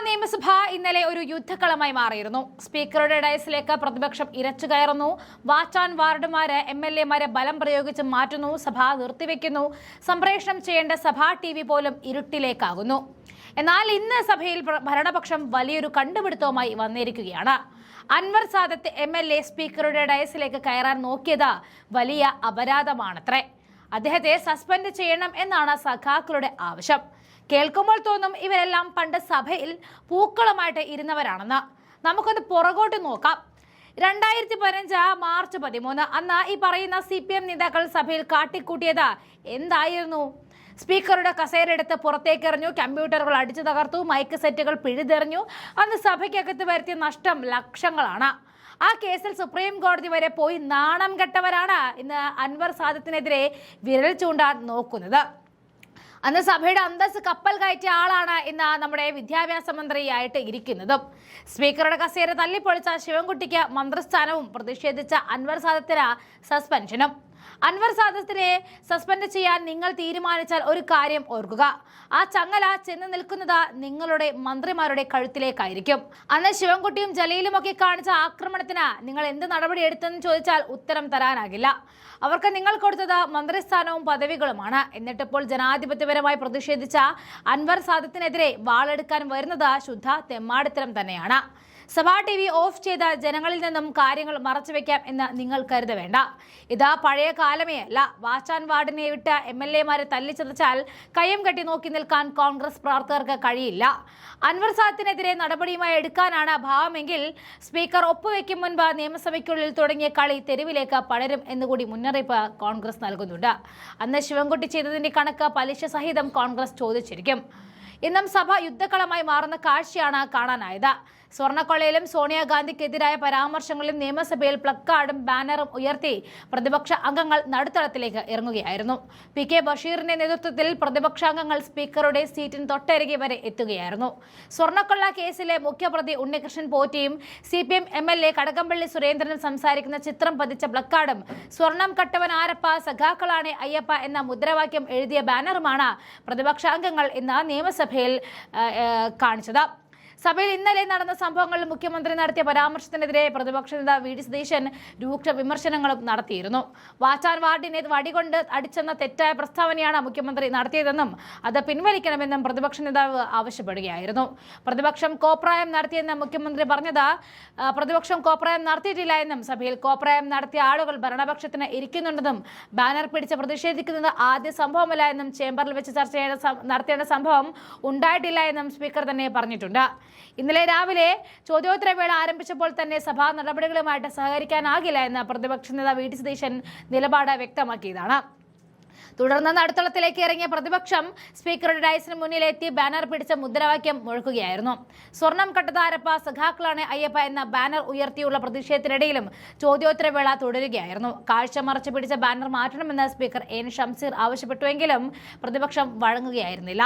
നിയമസഭ ഇന്നലെ ഒരു യുദ്ധക്കളമായി മാറിയിരുന്നു. സ്പീക്കറുടെ ഡയസിലേക്ക് പ്രതിപക്ഷം ഇരച്ചു കയറുന്നു. വാച്ചാൻ വാർഡുമാര് എംഎൽഎമാരെ ബലം പ്രയോഗിച്ച് മാറ്റുന്നു. സഭ നിർത്തിവെക്കുന്നു. സംപ്രേഷണം ചെയ്യേണ്ട സഭാ TV പോലും ഇരുട്ടിലേക്കാകുന്നു. എന്നാൽ ഇന്ന് സഭയിൽ ഭരണപക്ഷം വലിയൊരു കണ്ടുപിടുത്തവുമായി വന്നിരിക്കുകയാണ്. അൻവർ സാദത്ത് MLA സ്പീക്കറുടെ ഡയസിലേക്ക് കയറാൻ നോക്കിയത് വലിയ അപരാധമാണത്രേ. അദ്ദേഹത്തെ സസ്പെൻഡ് ചെയ്യണം എന്നാണ് സഖാക്കളുടെ ആവശ്യം. കേൾക്കുമ്പോൾ തോന്നും ഇവരെല്ലാം പണ്ട് സഭയിൽ പൂക്കളുമായിട്ട് ഇരുന്നവരാണെന്ന്. നമുക്കൊന്ന് പുറകോട്ട് നോക്കാം. 2015 മാർച്ച് 13 അന്ന് ഈ പറയുന്ന CPM നേതാക്കൾ സഭയിൽ കാട്ടിക്കൂട്ടിയത് എന്തായിരുന്നു? സ്പീക്കറുടെ കസേരയെടുത്ത് പുറത്തേക്കെറിഞ്ഞു, കമ്പ്യൂട്ടറുകൾ അടിച്ചു തകർത്തു, മൈക്ക് സെറ്റുകൾ പിഴുതെറിഞ്ഞു. അന്ന് സഭയ്ക്കകത്ത് വരുത്തിയ നഷ്ടം ലക്ഷങ്ങളാണ്. ആ കേസിൽ സുപ്രീം കോടതി വരെ പോയി നാണം കെട്ടവരാണ് ഇന്ന് അൻവർ സാദത്തിനെതിരെ വിരൽ ചൂണ്ടാൻ നോക്കുന്നത്. അന്ന് സഭയുടെ അന്തസ് കപ്പൽ കയറ്റിയ ആളാണ് ഇന്ന് നമ്മുടെ വിദ്യാഭ്യാസ മന്ത്രിയായിട്ട് ഇരിക്കുന്നതും. സ്പീക്കറുടെ കസേര തല്ലിപ്പൊളിച്ച ശിവൻകുട്ടിക്ക് മന്ത്രിസ്ഥാനവും പ്രതിഷേധിച്ച അൻവർ സാദത്തിന് സസ്പെൻഷനും. അൻവർ സാദത്തിനെ സസ്പെൻഡ് ചെയ്യാൻ നിങ്ങൾ തീരുമാനിച്ചാൽ ഒരു കാര്യം ഓർക്കുക, ആ ചങ്ങല ചെന്ന് നിൽക്കുന്നത് നിങ്ങളുടെ മന്ത്രിമാരുടെ കഴുത്തിലേക്കായിരിക്കും. അന്ന് ശിവൻകുട്ടിയും ജലീലും ഒക്കെ കാണിച്ച ആക്രമണത്തിന് നിങ്ങൾ എന്ത് നടപടി എടുത്തെന്ന് ചോദിച്ചാൽ ഉത്തരം തരാനാകില്ല. അവർക്ക് നിങ്ങൾ കൊടുത്തത് മന്ത്രിസ്ഥാനവും പദവികളുമാണ്. എന്നിട്ടിപ്പോൾ ജനാധിപത്യപരമായി പ്രതിഷേധിച്ച അൻവർ സാദത്തിനെതിരെ വാളെടുക്കാൻ വരുന്നത് ശുദ്ധ തെമ്മാടിത്തരം തന്നെയാണ്. സഭാ TV ഓഫ് ചെയ്ത് ജനങ്ങളിൽ നിന്നും കാര്യങ്ങൾ മറച്ചുവെക്കാം എന്ന് നിങ്ങൾ കരുതവേണ്ട. ഇതാ പഴയ കാലമേ അല്ല. വാച്ചാൻ വാർഡിനെ വിട്ട് MLA-മാരെ തല്ലിച്ചതച്ചാൽ കയ്യം കെട്ടി നോക്കി നിൽക്കാൻ കോൺഗ്രസ് പ്രവർത്തകർക്ക് കഴിയില്ല. അൻവർ സാദത്തിനെതിരെ നടപടിയുമായി എടുക്കാനാണ് ഭാവമെങ്കിൽ സ്പീക്കർ ഒപ്പുവെക്കും മുൻപ് നിയമസഭയ്ക്കുള്ളിൽ തുടങ്ങിയ കളി തെരുവിലേക്ക് പടരും എന്നുകൂടി മുന്നറിയിപ്പ് കോൺഗ്രസ് നൽകുന്നുണ്ട്. അന്ന് ശിവൻകുട്ടി ചെയ്തതിന്റെ കണക്ക് പലിശ സഹിതം കോൺഗ്രസ് ചോദിച്ചിരിക്കും. ഇന്നും സഭ യുദ്ധക്കളമായി മാറുന്ന കാഴ്ചയാണ് കാണാനായത്. സ്വർണ്ണക്കൊള്ളയിലും സോണിയാഗാന്ധിക്കെതിരായ പരാമർശങ്ങളിലും നിയമസഭയിൽ പ്ലക്കാർഡും ബാനറും ഉയർത്തി പ്രതിപക്ഷ അംഗങ്ങൾ നടുത്തളത്തിലേക്ക് ഇറങ്ങുകയായിരുന്നു. PK ബഷീറിന്റെ നേതൃത്വത്തിൽ പ്രതിപക്ഷാംഗങ്ങൾ സ്പീക്കറുടെ സീറ്റിന് തൊട്ടരികെ വരെ എത്തുകയായിരുന്നു. സ്വർണ്ണക്കൊള്ള കേസിലെ മുഖ്യപ്രതി ഉണ്ണികൃഷ്ണൻ പോറ്റിയും CPM MLA കടകംപള്ളി സുരേന്ദ്രനും സംസാരിക്കുന്ന ചിത്രം പതിച്ച പ്ലക്കാർഡും സ്വർണം കട്ടവൻ ആരപ്പ സഖാക്കളാണ് അയ്യപ്പ എന്ന മുദ്രാവാക്യം എഴുതിയ ബാനറുമാണ് പ്രതിപക്ഷാംഗങ്ങൾ ഇന്ന് നിയമസഭയിൽ കാണിച്ചത്. സഭയിൽ ഇന്നലെ നടന്ന സംഭവങ്ങളിൽ മുഖ്യമന്ത്രി നടത്തിയ പരാമർശത്തിനെതിരെ പ്രതിപക്ഷ നേതാവ് VD സതീശൻ രൂക്ഷ വിമർശനങ്ങളും നടത്തിയിരുന്നു. വാച്ചാൻ വാർഡിനെ വടികൊണ്ട് അടിച്ചെന്ന തെറ്റായ പ്രസ്താവനയാണ് മുഖ്യമന്ത്രി നടത്തിയതെന്നും അത് പിൻവലിക്കണമെന്നും പ്രതിപക്ഷ നേതാവ് ആവശ്യപ്പെടുകയായിരുന്നു. പ്രതിപക്ഷം കോപ്രായം നടത്തിയെന്ന് മുഖ്യമന്ത്രി പറഞ്ഞത് പ്രതിപക്ഷം കോപ്രായം നടത്തിയിട്ടില്ല എന്നും സഭയിൽ കോപ്രായം നടത്തിയ ആളുകൾ ഭരണപക്ഷത്തിന് ഇരിക്കുന്നുണ്ടെന്നും ബാനർ പിടിച്ച് പ്രതിഷേധിക്കുന്നത് ആദ്യ സംഭവമല്ല എന്നും ചേംബറിൽ വെച്ച് നടത്തേണ്ട സംഭവം ഉണ്ടായിട്ടില്ല എന്നും സ്പീക്കർ തന്നെ പറഞ്ഞിട്ടുണ്ട്. ഇന്നലെ രാവിലെ ചോദ്യോത്തരവേള ആരംഭിച്ചപ്പോൾ തന്നെ സഭാ നടപടികളുമായിട്ട് സഹകരിക്കാനാകില്ല എന്ന് പ്രതിപക്ഷ നേതാവ് VD സതീശൻ നിലപാട് വ്യക്തമാക്കിയതാണ്. തുടർന്ന് നടുത്തളത്തിലേക്ക് ഇറങ്ങിയ പ്രതിപക്ഷം സ്പീക്കറുടെ ഡയസിന് മുന്നിലെത്തി ബാനർ പിടിച്ച മുദ്രാവാക്യം മുഴക്കുകയായിരുന്നു. സ്വർണം കട്ടതാരപ്പ സഖാക്കളാണ് അയ്യപ്പ എന്ന ബാനർ ഉയർത്തിയുള്ള പ്രതിഷേധത്തിനിടയിലും ചോദ്യോത്തരവേള തുടരുകയായിരുന്നു. കാഴ്ച മറച്ചു പിടിച്ച ബാനർ മാറ്റണമെന്ന് സ്പീക്കർ N ഷംസീർ ആവശ്യപ്പെട്ടുവെങ്കിലും പ്രതിപക്ഷം വഴങ്ങുകയായിരുന്നില്ല.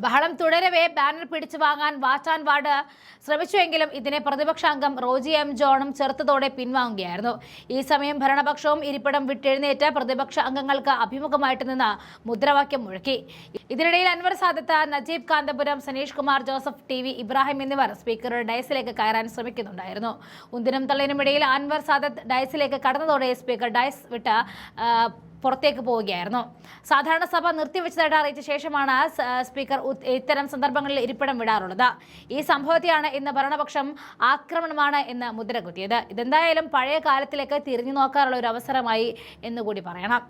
ബഹളം തുടരവേ ബാനർ പിടിച്ചു വാങ്ങാൻ വാച്ചാൻ വാർഡ് ശ്രമിച്ചുവെങ്കിലും ഇതിനെ പ്രതിപക്ഷാംഗം റോജി M ജോണും ചെറുത്തതോടെ പിൻവാങ്ങുകയായിരുന്നു. ഈ സമയം ഭരണപക്ഷവും ഇരിപ്പിടം വിട്ടെഴുന്നേറ്റ് പ്രതിപക്ഷ അംഗങ്ങൾക്ക് അഭിമുഖമായിട്ട് നിന്ന് മുദ്രാവാക്യം മുഴക്കി. ഇതിനിടയിൽ അൻവർ സാദത്ത്, നജീബ് കാന്തപുരം, സനീഷ് കുമാർ ജോസഫ്, TV ഇബ്രാഹിം എന്നിവർ സ്പീക്കറുടെ ഡയസിലേക്ക് കയറാൻ ശ്രമിക്കുന്നുണ്ടായിരുന്നു. ഉന്തിനും തള്ളിനുമിടയിൽ അൻവർ സാദത്ത് ഡയസിലേക്ക് കടന്നതോടെ സ്പീക്കർ ഡയസ് വിട്ട് പുറത്തേക്ക് പോവുകയായിരുന്നു. സാധാരണ സഭ നിർത്തിവെച്ചതായിട്ട് അറിയിച്ച ശേഷമാണ് സ്പീക്കർ ഇത്തരം സന്ദർഭങ്ങളിൽ ഇരിപ്പിടം വിടാറുള്ളത്. ഈ സംഭവത്തെയാണ് ഇന്ന് ഭരണപക്ഷം ആക്രമണമാണ് എന്ന് മുദ്ര കുത്തിയത്. ഇതെന്തായാലും പഴയ കാലത്തിലേക്ക് തിരിഞ്ഞു നോക്കാനുള്ള ഒരു അവസരമായി എന്നുകൂടി പറയണം.